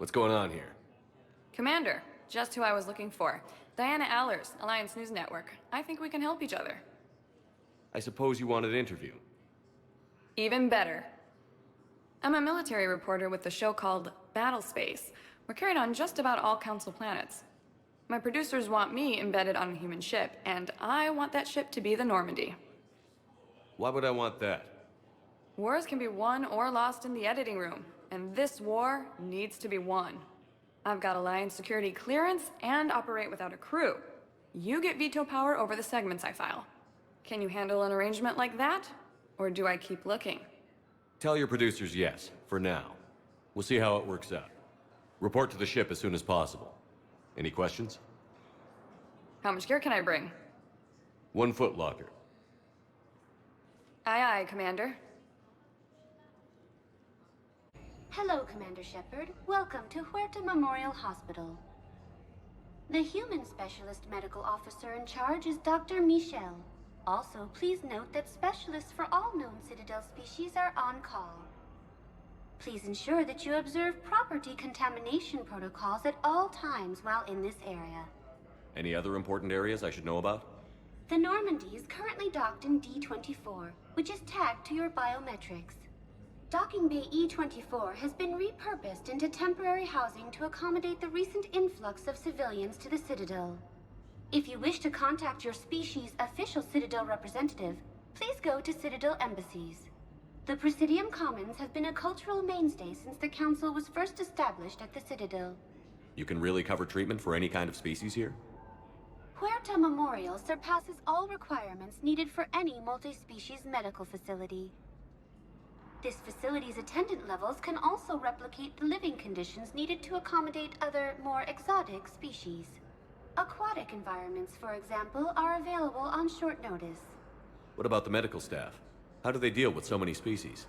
What's going on here? Commander, just who I was looking for. Diana Allers, Alliance News Network. I think we can help each other. I suppose you wanted an interview. Even better. I'm a military reporter with the show called Battle Space. We're carried on just about all Council planets. My producers want me embedded on a human ship, and I want that ship to be the Normandy. Why would I want that? Wars can be won or lost in the editing room, and this war needs to be won. I've got Alliance security clearance and operate without a crew. You get veto power over the segments I file. Can you handle an arrangement like that? Or do I keep looking? Tell your producers yes, for now. We'll see how it works out. Report to the ship as soon as possible. Any questions? How much gear can I bring? 1 foot locker. Aye, aye, Commander. Hello, Commander Shepard. Welcome to Huerta Memorial Hospital. The human specialist medical officer in charge is Dr. Michel. Also, please note that specialists for all known Citadel species are on call. Please ensure that you observe proper decontamination protocols at all times while in this area. Any other important areas I should know about? The Normandy is currently docked in D-24, which is tagged to your biometrics. Docking Bay E-24 has been repurposed into temporary housing to accommodate the recent influx of civilians to the Citadel. If you wish to contact your species' official Citadel representative, please go to Citadel embassies. The Presidium Commons have been a cultural mainstay since the Council was first established at the Citadel. You can really cover treatment for any kind of species here? Huerta Memorial surpasses all requirements needed for any multi-species medical facility. This facility's attendant levels can also replicate the living conditions needed to accommodate other, more exotic species. Aquatic environments, for example, are available on short notice. What about the medical staff? How do they deal with so many species?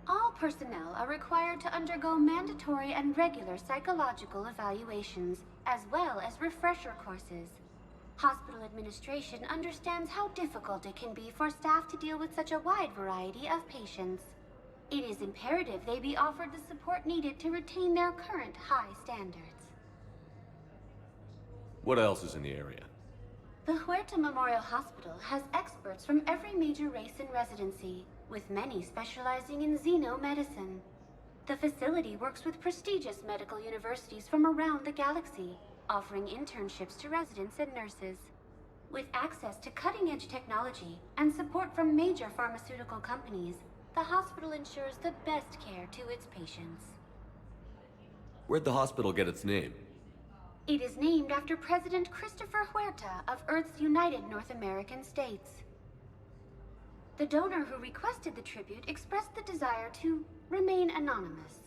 All personnel are required to undergo mandatory and regular psychological evaluations, as well as refresher courses. Hospital administration understands how difficult it can be for staff to deal with such a wide variety of patients. It is imperative they be offered the support needed to retain their current high standards. What else is in the area? The Huerta Memorial Hospital has experts from every major race in residency, with many specializing in xenomedicine. The facility works with prestigious medical universities from around the galaxy, offering internships to residents and nurses. With access to cutting-edge technology and support from major pharmaceutical companies, the hospital ensures the best care to its patients. Where'd the hospital get its name? It is named after President Christopher Huerta of Earth's United North American States. The donor who requested the tribute expressed the desire to remain anonymous.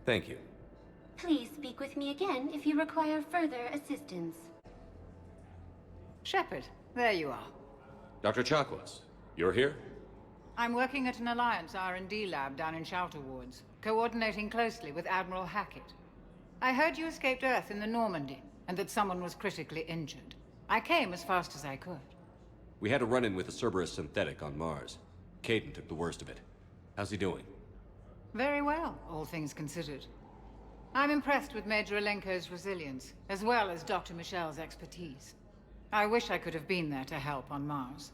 Thank you. Please speak with me again if you require further assistance. Shepard, there you are. Dr. Chakwas, you're here? I'm working at an Alliance R&D lab down in Shelter Woods, coordinating closely with Admiral Hackett. I heard you escaped Earth in the Normandy, and that someone was critically injured. I came as fast as I could. We had a run-in with a Cerberus synthetic on Mars. Caden took the worst of it. How's he doing? Very well, all things considered. I'm impressed with Major Alenko's resilience, as well as Dr. Michel's expertise. I wish I could have been there to help on Mars.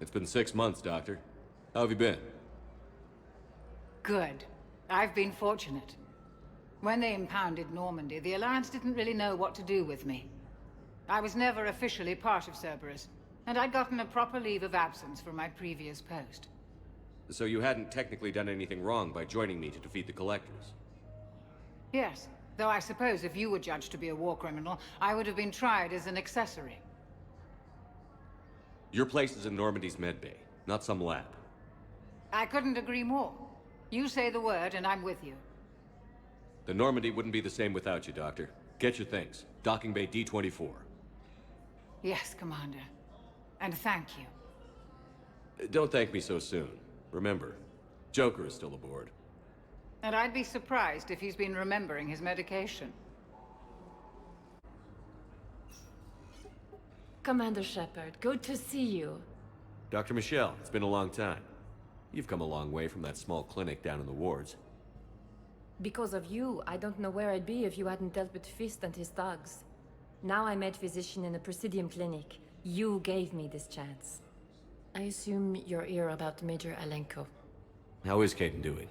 It's been 6 months, Doctor. How have you been? Good. I've been fortunate. When they impounded Normandy, the Alliance didn't really know what to do with me. I was never officially part of Cerberus, and I'd gotten a proper leave of absence from my previous post. So you hadn't technically done anything wrong by joining me to defeat the Collectors? Yes, though I suppose if you were judged to be a war criminal, I would have been tried as an accessory. Your place is in Normandy's medbay, not some lab. I couldn't agree more. You say the word, and I'm with you. The Normandy wouldn't be the same without you, Doctor. Get your things. Docking Bay D-24. Yes, Commander. And thank you. Don't thank me so soon. Remember, Joker is still aboard. And I'd be surprised if he's been remembering his medication. Commander Shepard, good to see you. Dr. Michel, it's been a long time. You've come a long way from that small clinic down in the wards. Because of you, I don't know where I'd be if you hadn't dealt with Fist and his thugs. Now I'm head physician in a Presidium clinic. You gave me this chance. I assume you're here about Major Alenko. How is Caden doing?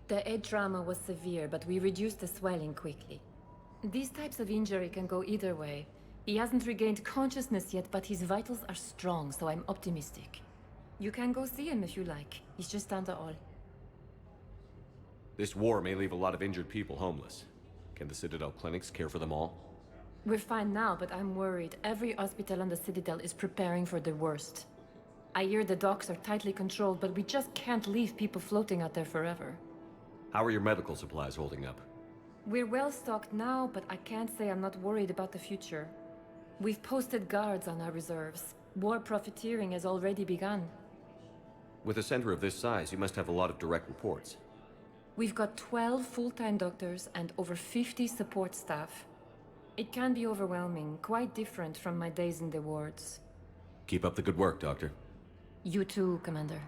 The head trauma was severe, but we reduced the swelling quickly. These types of injury can go either way. He hasn't regained consciousness yet, but his vitals are strong, so I'm optimistic. You can go see him if you like. He's just down the hall. This war may leave a lot of injured people homeless. Can the Citadel clinics care for them all? We're fine now, but I'm worried. Every hospital on the Citadel is preparing for the worst. I hear the docks are tightly controlled, but we just can't leave people floating out there forever. How are your medical supplies holding up? We're well stocked now, but I can't say I'm not worried about the future. We've posted guards on our reserves. War profiteering has already begun. With a center of this size, you must have a lot of direct reports. We've got 12 full-time doctors and over 50 support staff. It can be overwhelming, quite different from my days in the wards. Keep up the good work, Doctor. You too, Commander.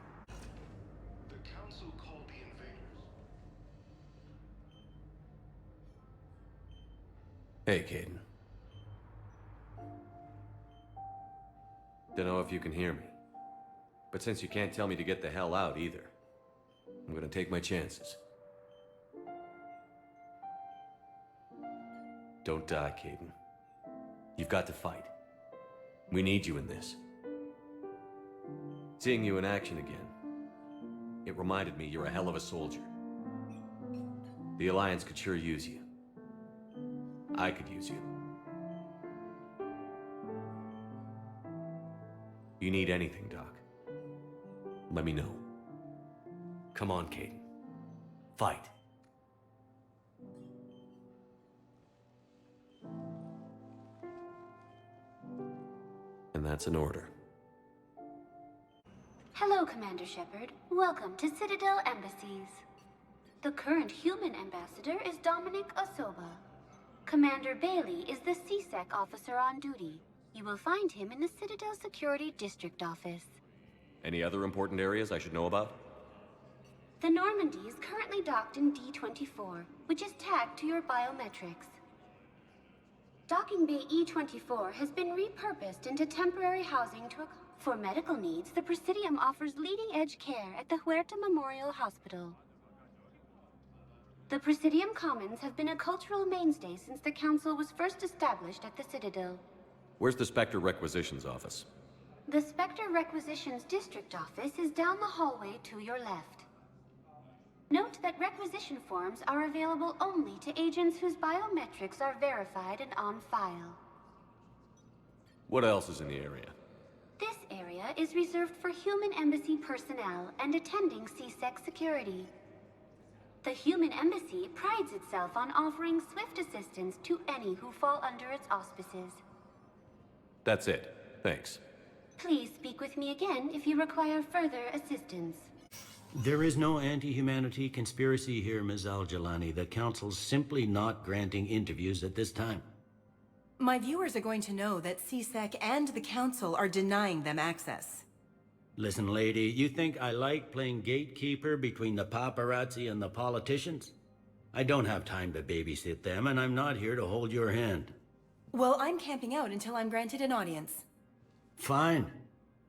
The Council called the invaders. Hey, Caden. Don't know if you can hear me. But since you can't tell me to get the hell out either, I'm gonna take my chances. Don't die, Caden. You've got to fight. We need you in this. Seeing you in action again, it reminded me you're a hell of a soldier. The Alliance could sure use you. I could use you. You need anything, Doc, let me know. Come on, Caden. Fight. And that's an order. Hello, Commander Shepard. Welcome to Citadel Embassies. The current human ambassador is Dominic Osoba. Commander Bailey is the CSEC officer on duty. You will find him in the Citadel Security District Office. Any other important areas I should know about? The Normandy is currently docked in D-24, which is tagged to your biometrics. Docking Bay E-24 has been repurposed into temporary housing for medical needs. The Presidium offers leading-edge care at the Huerta Memorial Hospital. The Presidium Commons have been a cultural mainstay since the Council was first established at the Citadel. Where's the Spectre Requisitions office? The Spectre Requisitions District Office is down the hallway to your left. Note that requisition forms are available only to agents whose biometrics are verified and on file. What else is in the area? This area is reserved for human embassy personnel and attending CSEC security. The human embassy prides itself on offering swift assistance to any who fall under its auspices. That's it. Thanks. Please speak with me again if you require further assistance. There is no anti-humanity conspiracy here, Ms. Al-Jalani. The Council's simply not granting interviews at this time. My viewers are going to know that CSEC and the Council are denying them access. Listen, lady, you think I like playing gatekeeper between the paparazzi and the politicians? I don't have time to babysit them, and I'm not here to hold your hand. Well, I'm camping out until I'm granted an audience. Fine.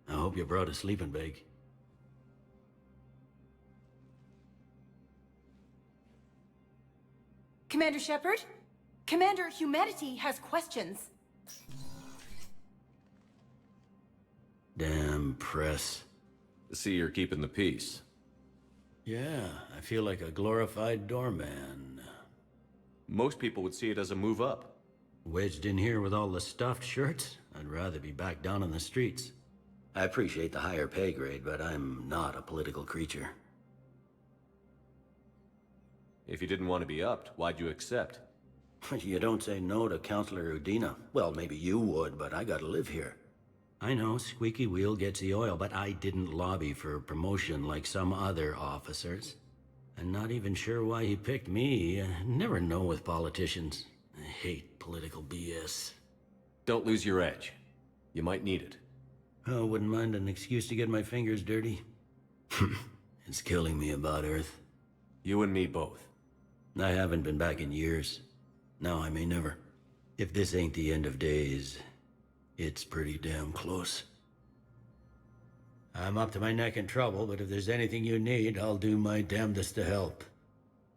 I hope you brought a sleeping bag. Commander Shepard? Commander, humanity has questions. Damn press. See, you're keeping the peace. Yeah, I feel like a glorified doorman. Most people would see it as a move up. Wedged in here with all the stuffed shirts? I'd rather be back down on the streets. I appreciate the higher pay grade, but I'm not a political creature. If you didn't want to be upped, why'd you accept? You don't say no to Counselor Udina. Well, maybe you would, but I gotta live here. I know, squeaky wheel gets the oil, but I didn't lobby for promotion like some other officers. I'm not even sure why he picked me. I never know with politicians. I hate political BS. Don't lose your edge. You might need it. Oh, wouldn't mind an excuse to get my fingers dirty. It's killing me about Earth. You and me both. I haven't been back in years. Now I may never. If this ain't the end of days, it's pretty damn close. I'm up to my neck in trouble, but if there's anything you need, I'll do my damnedest to help.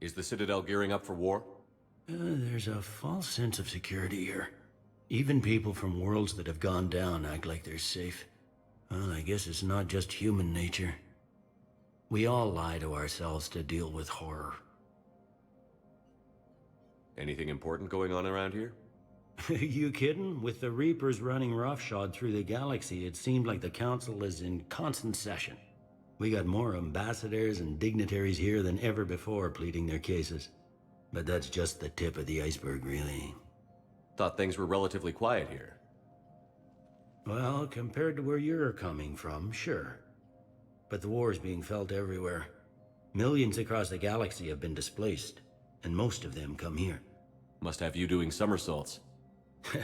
Is the Citadel gearing up for war? There's a false sense of security here. Even people from worlds that have gone down act like they're safe. Well, I guess it's not just human nature. We all lie to ourselves to deal with horror. Anything important going on around here? You kidding? With the Reapers running roughshod through the galaxy, it seemed like the Council is in constant session. We got more ambassadors and dignitaries here than ever before pleading their cases. But that's just the tip of the iceberg, really. Thought things were relatively quiet here. Well, compared to where you're coming from, sure. But the war is being felt everywhere. Millions across the galaxy have been displaced, and most of them come here. Must have you doing somersaults.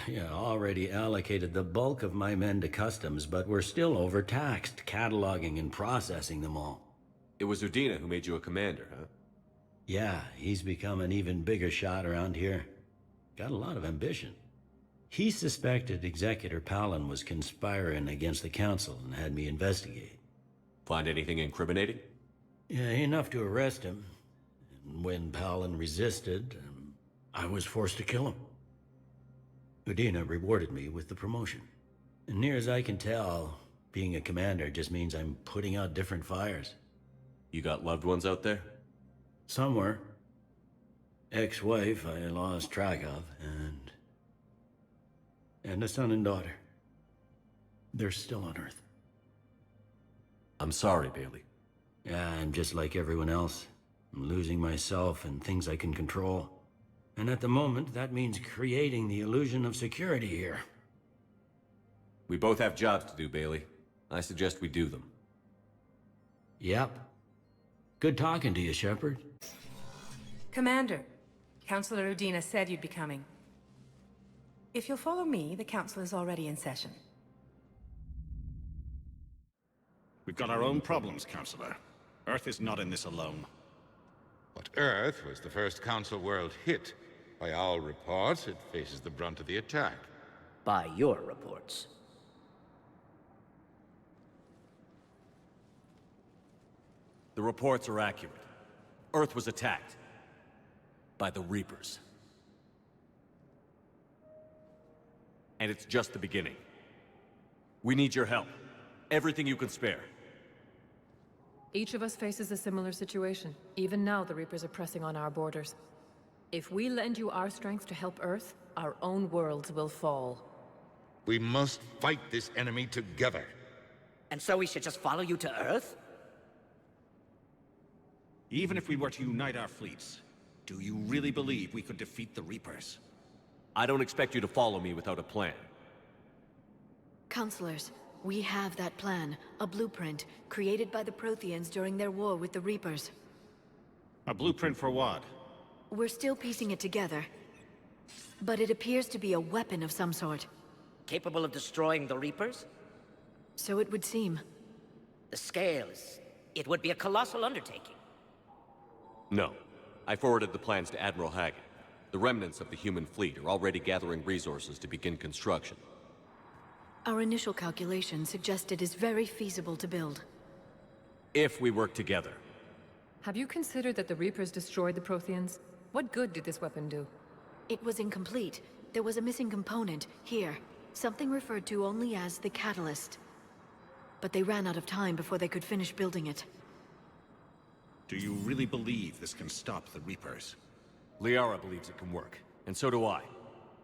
Yeah, already allocated the bulk of my men to customs, but we're still overtaxed, cataloging and processing them all. It was Udina who made you a commander, huh? Yeah, he's become an even bigger shot around here. Got a lot of ambition. He suspected Executor Palin was conspiring against the Council and had me investigate. Find anything incriminating? Yeah, enough to arrest him. And when Palin resisted, I was forced to kill him. Udina rewarded me with the promotion. And near as I can tell, being a commander just means I'm putting out different fires. You got loved ones out there? Somewhere. Ex-wife I lost track of, and a son and daughter. They're still on Earth. I'm sorry, Bailey. Yeah, I'm just like everyone else. I'm losing myself and things I can control. And at the moment, that means creating the illusion of security here. We both have jobs to do, Bailey. I suggest we do them. Yep. Good talking to you, Shepard. Commander, Councilor Udina said you'd be coming. If you'll follow me, the council is already in session. We've got our own problems, Councilor. Earth is not in this alone. But Earth was the first Council world hit. By all reports, it faces the brunt of the attack. By your reports. The reports are accurate. Earth was attacked. By the Reapers. And it's just the beginning. We need your help. Everything you can spare. Each of us faces a similar situation. Even now, the Reapers are pressing on our borders. If we lend you our strength to help Earth, our own worlds will fall. We must fight this enemy together. And so we should just follow you to Earth? Even if we were to unite our fleets, do you really believe we could defeat the Reapers? I don't expect you to follow me without a plan. Counselors, we have that plan. A blueprint, created by the Protheans during their war with the Reapers. A blueprint for what? We're still piecing it together. But it appears to be a weapon of some sort. Capable of destroying the Reapers? So it would seem. The scale is... it would be a colossal undertaking. No. I forwarded the plans to Admiral Hagen. The remnants of the human fleet are already gathering resources to begin construction. Our initial calculations suggest it is very feasible to build. If we work together. Have you considered that the Reapers destroyed the Protheans? What good did this weapon do? It was incomplete. There was a missing component, here. Something referred to only as the Catalyst. But they ran out of time before they could finish building it. Do you really believe this can stop the Reapers? Liara believes it can work, and so do I.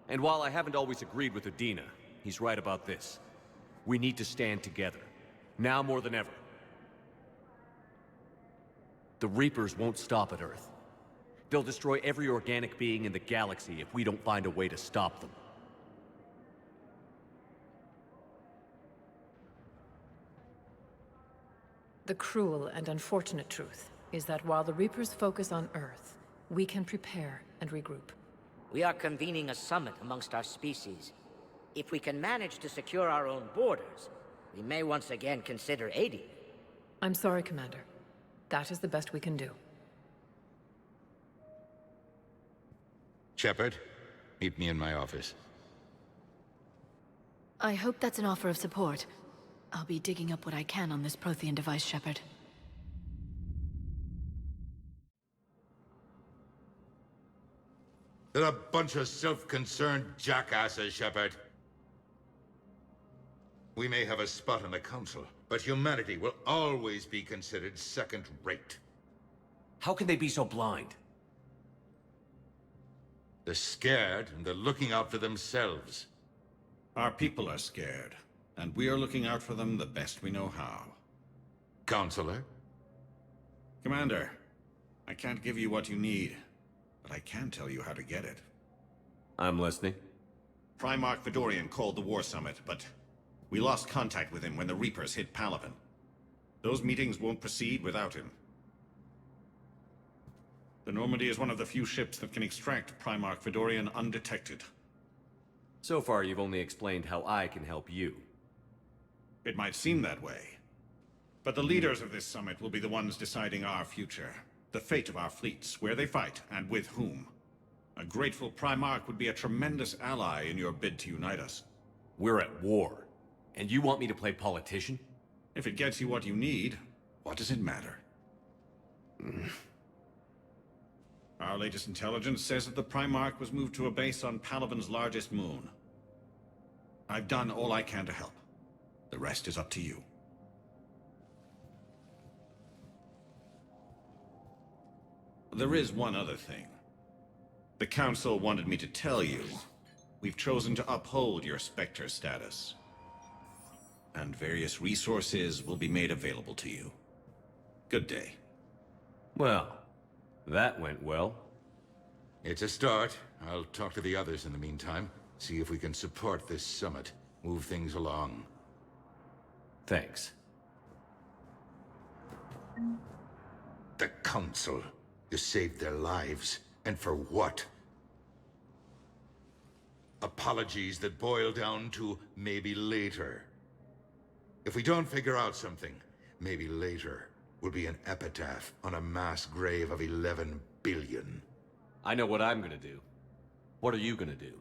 And while I haven't always agreed with Udina, he's right about this. We need to stand together. Now more than ever. The Reapers won't stop at Earth. They'll destroy every organic being in the galaxy if we don't find a way to stop them. The cruel and unfortunate truth is that while the Reapers focus on Earth, we can prepare and regroup. We are convening a summit amongst our species. If we can manage to secure our own borders, we may once again consider aiding. I'm sorry, Commander. That is the best we can do. Shepard, meet me in my office. I hope that's an offer of support. I'll be digging up what I can on this Prothean device, Shepard. They're a bunch of self-concerned jackasses, Shepard. We may have a spot in the Council, but humanity will always be considered second-rate. How can they be so blind? They're scared, and they're looking out for themselves. Our people are scared, and we are looking out for them the best we know how. Counselor? Commander, I can't give you what you need, but I can tell you how to get it. I'm listening. Primarch Fedorian called the War Summit, but we lost contact with him when the Reapers hit Palaven. Those meetings won't proceed without him. The Normandy is one of the few ships that can extract Primarch Fedorian undetected. So far, you've only explained how I can help you. It might seem that way. But the leaders of this summit will be the ones deciding our future. The fate of our fleets, where they fight, and with whom. A grateful Primarch would be a tremendous ally in your bid to unite us. We're at war. And you want me to play politician? If it gets you what you need, what does it matter? Our latest intelligence says that the Primarch was moved to a base on Palaven's largest moon. I've done all I can to help. The rest is up to you. There is one other thing. The Council wanted me to tell you, we've chosen to uphold your Spectre status. And various resources will be made available to you. Good day. Well, that went well. It's a start. I'll talk to the others in the meantime. See if we can support this summit. Move things along. Thanks. The Council. You saved their lives. And for what? Apologies that boil down to maybe later. If we don't figure out something, maybe later will be an epitaph on a mass grave of 11 billion. I know what I'm gonna do. What are you gonna do?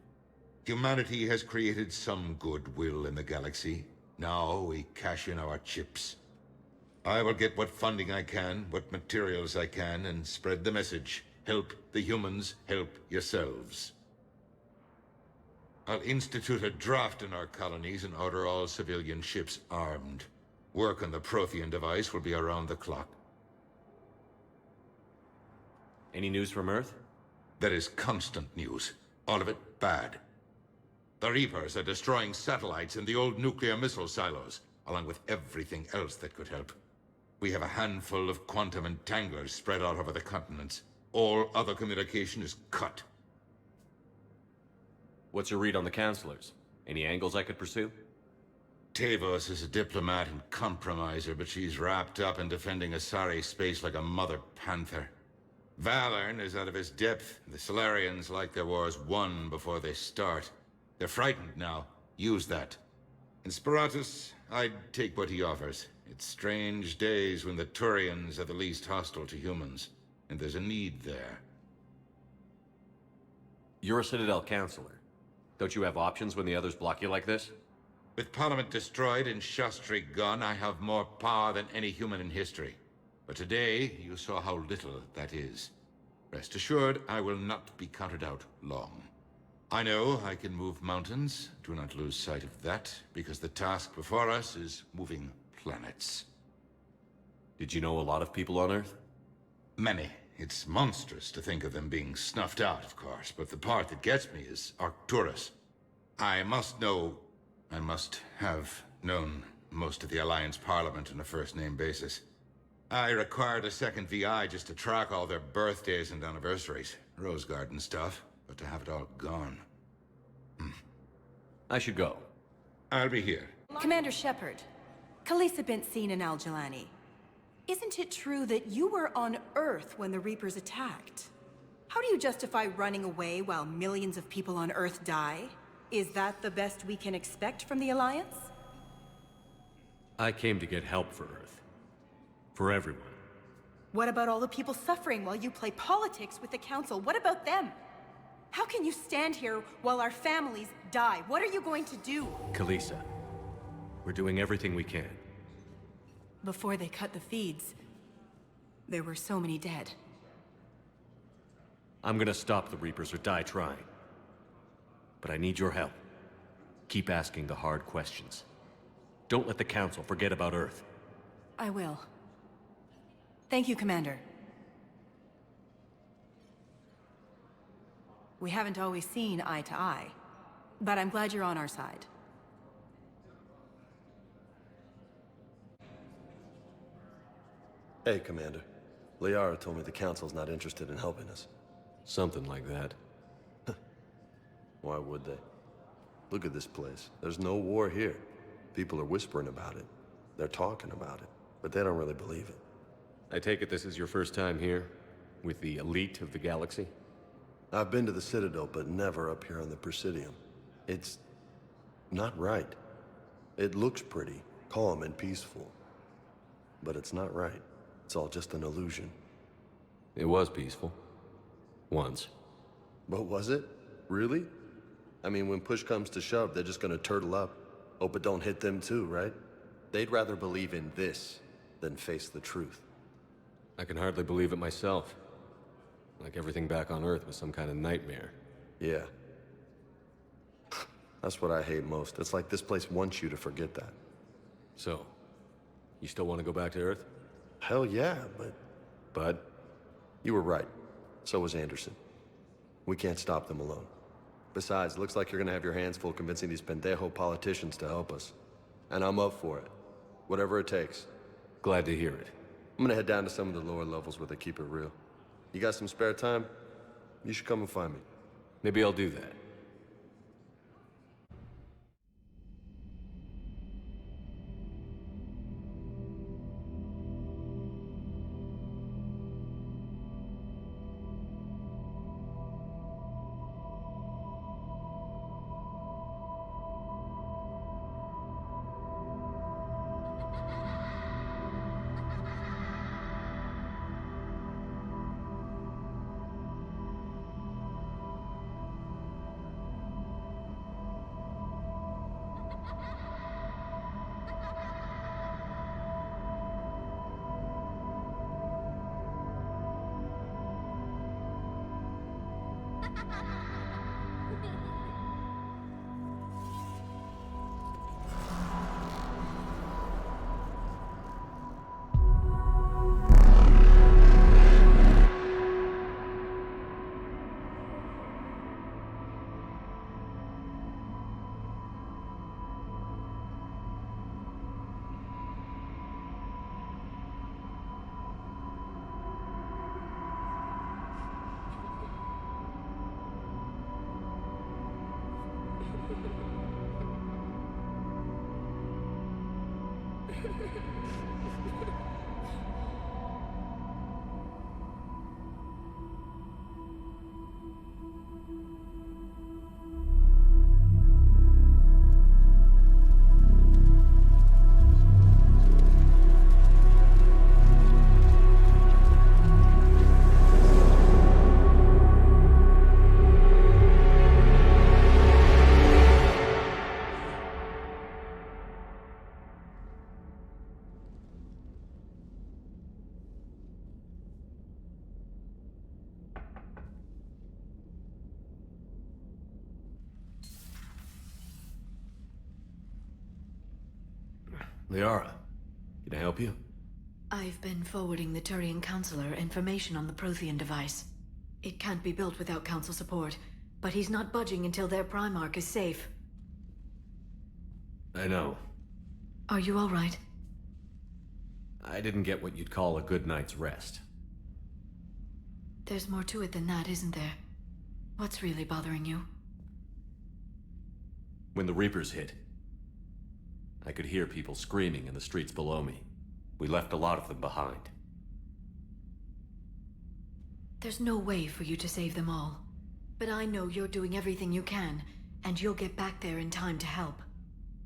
Humanity has created some goodwill in the galaxy. Now we cash in our chips. I will get what funding I can, what materials I can, and spread the message. Help the humans, help yourselves. I'll institute a draft in our colonies and order all civilian ships armed. Work on the Prothean device will be around the clock. Any news from Earth? There is constant news. All of it bad. The Reapers are destroying satellites in the old nuclear missile silos, along with everything else that could help. We have a handful of quantum entanglers spread out over the continents. All other communication is cut. What's your read on the Counselors? Any angles I could pursue? Tavos is a diplomat and compromiser, but she's wrapped up in defending Asari space like a mother panther. Valern is out of his depth. The Solarians like their wars won before they start. They're frightened now. Use that. Inspiratus, I'd take what he offers. It's strange days when the Turians are the least hostile to humans, and there's a need there. You're a Citadel Counselor. Don't you have options when the others block you like this? With Parliament destroyed and Shastri gone, I have more power than any human in history. But today, you saw how little that is. Rest assured, I will not be counted out long. I know I can move mountains. Do not lose sight of that, because the task before us is moving planets. Did you know a lot of people on Earth? Many. It's monstrous to think of them being snuffed out, of course, but the part that gets me is Arcturus. I must have known most of the Alliance Parliament on a first-name basis. I required a second VI just to track all their birthdays and anniversaries. Rose Garden stuff, but to have it all gone. I should go. I'll be here. Commander Shepard, Khalisah bint Sin and Al-Jalani. Isn't it true that you were on Earth when the Reapers attacked? How do you justify running away while millions of people on Earth die? Is that the best we can expect from the Alliance? I came to get help for Earth. For everyone. What about all the people suffering while you play politics with the Council? What about them? How can you stand here while our families die? What are you going to do? Kalisa, we're doing everything we can. Before they cut the feeds, there were so many dead. I'm gonna stop the Reapers or die trying. But I need your help. Keep asking the hard questions. Don't let the Council forget about Earth. I will. Thank you, Commander. We haven't always seen eye to eye, but I'm glad you're on our side. Hey, Commander. Liara told me the Council's not interested in helping us. Something like that. Why would they? Look at this place. There's no war here. People are whispering about it. They're talking about it, but they don't really believe it. I take it this is your first time here? With the elite of the galaxy? I've been to the Citadel, but never up here on the Presidium. It's not right. It looks pretty, calm and peaceful. But it's not right. It's all just an illusion. It was peaceful. Once. But was it? Really? I mean, when push comes to shove, they're just gonna turtle up. Hope it don't hit them too, right? They'd rather believe in this than face the truth. I can hardly believe it myself. Like everything back on Earth was some kind of nightmare. Yeah. That's what I hate most. It's like this place wants you to forget that. So, you still want to go back to Earth? Hell yeah, but... Bud? You were right. So was Anderson. We can't stop them alone. Besides, it looks like you're gonna have your hands full convincing these pendejo politicians to help us. And I'm up for it. Whatever it takes. Glad to hear it. I'm gonna head down to some of the lower levels where they keep it real. You got some spare time? You should come and find me. Maybe I'll do that. Liara, can I help you? I've been forwarding the Turian Counselor information on the Prothean device. It can't be built without Council support, but he's not budging until their Primarch is safe. I know. Are you all right? I didn't get what you'd call a good night's rest. There's more to it than that, isn't there? What's really bothering you? When the Reapers hit, I could hear people screaming in the streets below me. We left a lot of them behind. There's no way for you to save them all. But I know you're doing everything you can, and you'll get back there in time to help.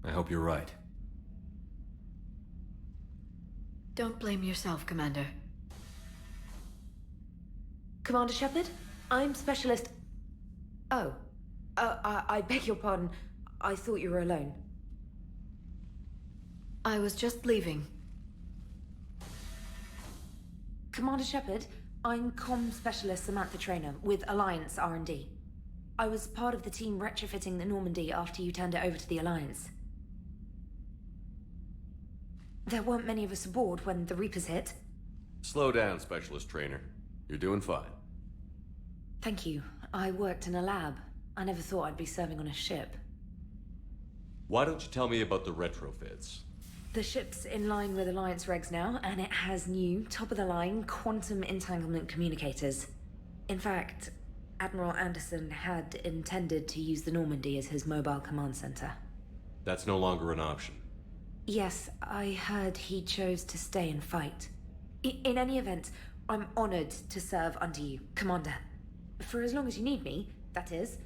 I hope you're right. Don't blame yourself, Commander. Commander Shepard, I'm Specialist... Oh. I beg your pardon. I thought you were alone. I was just leaving. Commander Shepard, I'm comm specialist Samantha Traynor with Alliance R&D. I was part of the team retrofitting the Normandy after you turned it over to the Alliance. There weren't many of us aboard when the Reapers hit. Slow down, Specialist Trainer. You're doing fine. Thank you. I worked in a lab. I never thought I'd be serving on a ship. Why don't you tell me about the retrofits? The ship's in line with Alliance regs now, and it has new, top-of-the-line, quantum entanglement communicators. In fact, Admiral Anderson had intended to use the Normandy as his mobile command center. That's no longer an option. Yes, I heard he chose to stay and fight. In any event, I'm honored to serve under you, Commander. For as long as you need me, that is.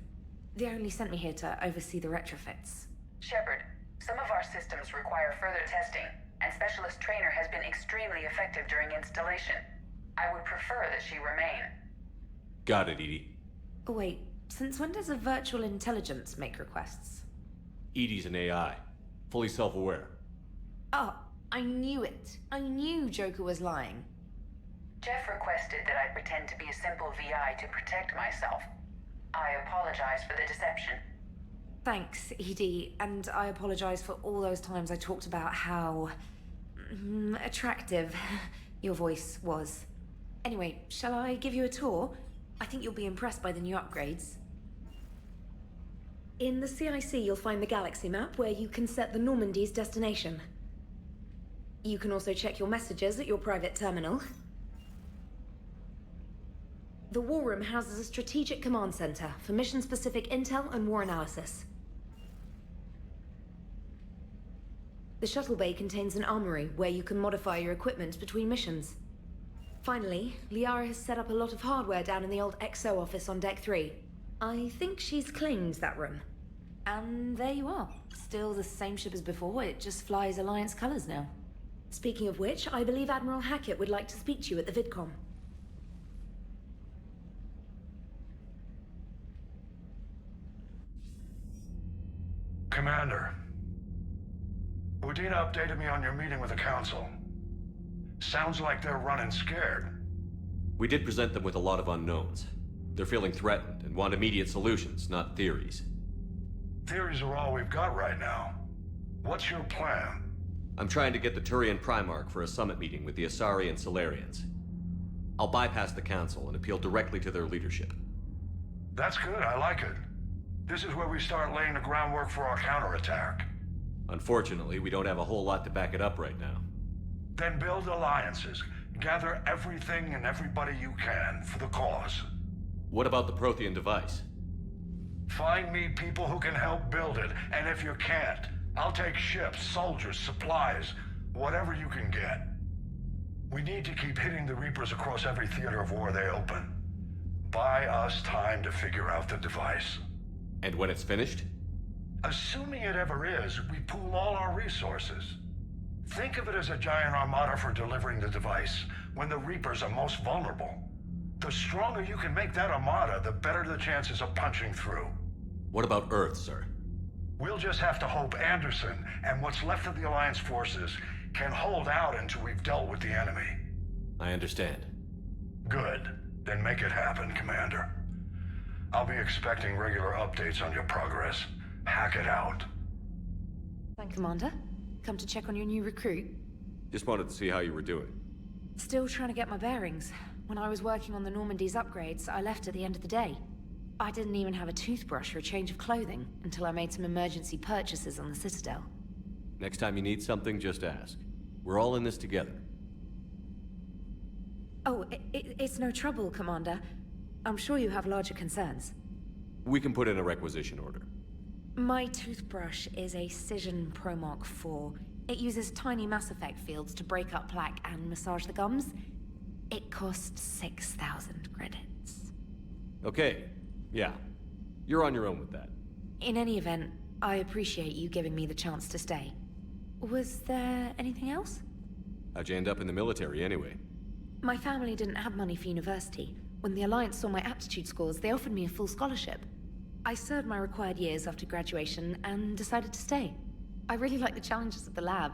They only sent me here to oversee the retrofits. Shepard, some of our systems require further testing, and Specialist Trainer has been extremely effective during installation. I would prefer that she remain. Got it, Edie. Wait, since when does a virtual intelligence make requests? Edie's an AI. Fully self-aware. Oh, I knew it. I knew Joker was lying. Jeff requested that I pretend to be a simple VI to protect myself. I apologize for the deception. Thanks, Edie, and I apologize for all those times I talked about how... attractive your voice was. Anyway, shall I give you a tour? I think you'll be impressed by the new upgrades. In the CIC, you'll find the galaxy map where you can set the Normandy's destination. You can also check your messages at your private terminal. The War Room houses a strategic command center for mission-specific intel and war analysis. The shuttle bay contains an armory where you can modify your equipment between missions. Finally, Liara has set up a lot of hardware down in the old XO office on Deck 3. I think she's claimed that room. And there you are. Still the same ship as before, it just flies Alliance colors now. Speaking of which, I believe Admiral Hackett would like to speak to you at the VidCom. Commander, Udina updated me on your meeting with the Council. Sounds like they're running scared. We did present them with a lot of unknowns. They're feeling threatened and want immediate solutions, not theories. Theories are all we've got right now. What's your plan? I'm trying to get the Turian Primarch for a summit meeting with the Asari and Solarians. I'll bypass the Council and appeal directly to their leadership. That's good, I like it. This is where we start laying the groundwork for our counterattack. Unfortunately, we don't have a whole lot to back it up right now. Then build alliances. Gather everything and everybody you can for the cause. What about the Prothean device? Find me people who can help build it, and if you can't, I'll take ships, soldiers, supplies, whatever you can get. We need to keep hitting the Reapers across every theater of war they open. Buy us time to figure out the device. And when it's finished? Assuming it ever is, we pool all our resources. Think of it as a giant armada for delivering the device, when the Reapers are most vulnerable. The stronger you can make that armada, the better the chances of punching through. What about Earth, sir? We'll just have to hope Anderson, and what's left of the Alliance forces, can hold out until we've dealt with the enemy. I understand. Good. Then make it happen, Commander. I'll be expecting regular updates on your progress. Hack it out. Thank you, Commander. Come to check on your new recruit. Just wanted to see how you were doing. Still trying to get my bearings. When I was working on the Normandy's upgrades, I left at the end of the day. I didn't even have a toothbrush or a change of clothing until I made some emergency purchases on the Citadel. Next time you need something, just ask. We're all in this together. Oh, it's no trouble, Commander. I'm sure you have larger concerns. We can put in a requisition order. My toothbrush is a Cision Pro Mark IV. It uses tiny Mass Effect fields to break up plaque and massage the gums. It costs 6,000 credits. Okay, yeah. You're on your own with that. In any event, I appreciate you giving me the chance to stay. Was there anything else? How'd you end up in the military anyway? My family didn't have money for university. When the Alliance saw my aptitude scores, they offered me a full scholarship. I served my required years after graduation and decided to stay. I really like the challenges of the lab.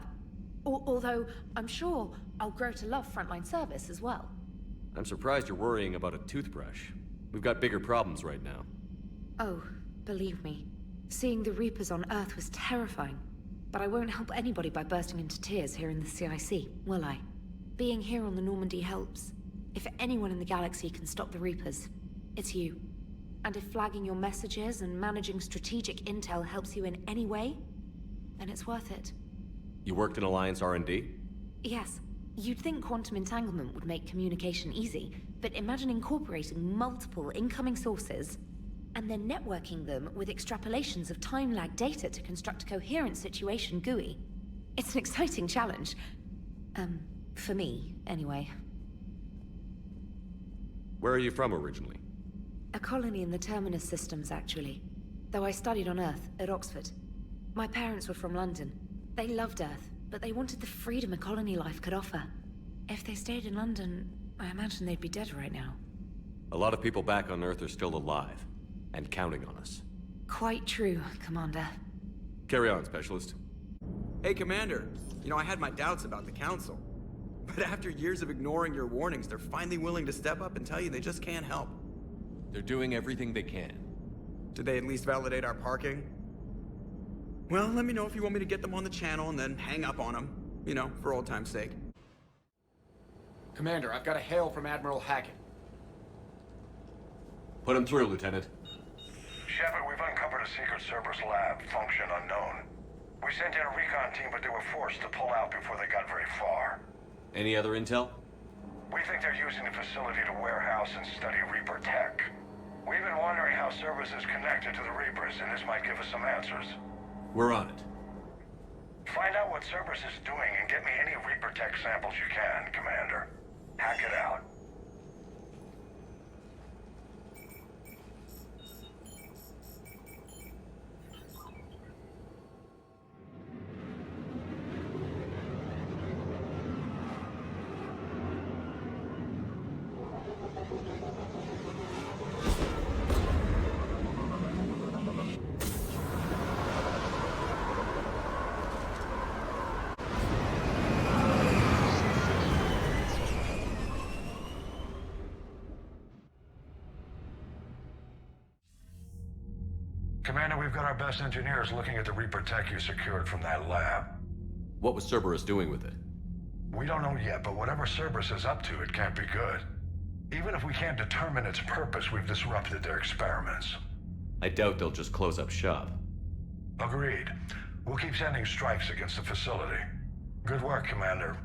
Although, I'm sure I'll grow to love frontline service as well. I'm surprised you're worrying about a toothbrush. We've got bigger problems right now. Oh, believe me. Seeing the Reapers on Earth was terrifying. But I won't help anybody by bursting into tears here in the CIC, will I? Being here on the Normandy helps. If anyone in the galaxy can stop the Reapers, it's you. And if flagging your messages and managing strategic intel helps you in any way, then it's worth it. You worked in Alliance R&D? Yes. You'd think quantum entanglement would make communication easy, but imagine incorporating multiple incoming sources and then networking them with extrapolations of time-lag data to construct a coherent situation GUI. It's an exciting challenge. For me, anyway. Where are you from originally? A colony in the Terminus systems, actually. Though I studied on Earth, at Oxford. My parents were from London. They loved Earth, but they wanted the freedom a colony life could offer. If they stayed in London, I imagine they'd be dead right now. A lot of people back on Earth are still alive, and counting on us. Quite true, Commander. Carry on, Specialist. Hey, Commander. You know, I had my doubts about the Council. But after years of ignoring your warnings, they're finally willing to step up and tell you they just can't help. They're doing everything they can. Did they at least validate our parking? Well, let me know if you want me to get them on the channel and then hang up on them. You know, for old time's sake. Commander, I've got a hail from Admiral Hackett. Put him through, Lieutenant. Shepard, we've uncovered a secret Cerberus lab, function unknown. We sent in a recon team, but they were forced to pull out before they got very far. Any other intel? We think they're using the facility to warehouse and study Reaper tech. We've been wondering how Cerberus is connected to the Reapers, and this might give us some answers. We're on it. Find out what Cerberus is doing and get me any Reaper tech samples you can, Commander. Hack it out. Commander, we've got our best engineers looking at the Reaper tech you secured from that lab. What was Cerberus doing with it? We don't know yet, but whatever Cerberus is up to, it can't be good. Even if we can't determine its purpose, we've disrupted their experiments. I doubt they'll just close up shop. Agreed. We'll keep sending strikes against the facility. Good work, Commander.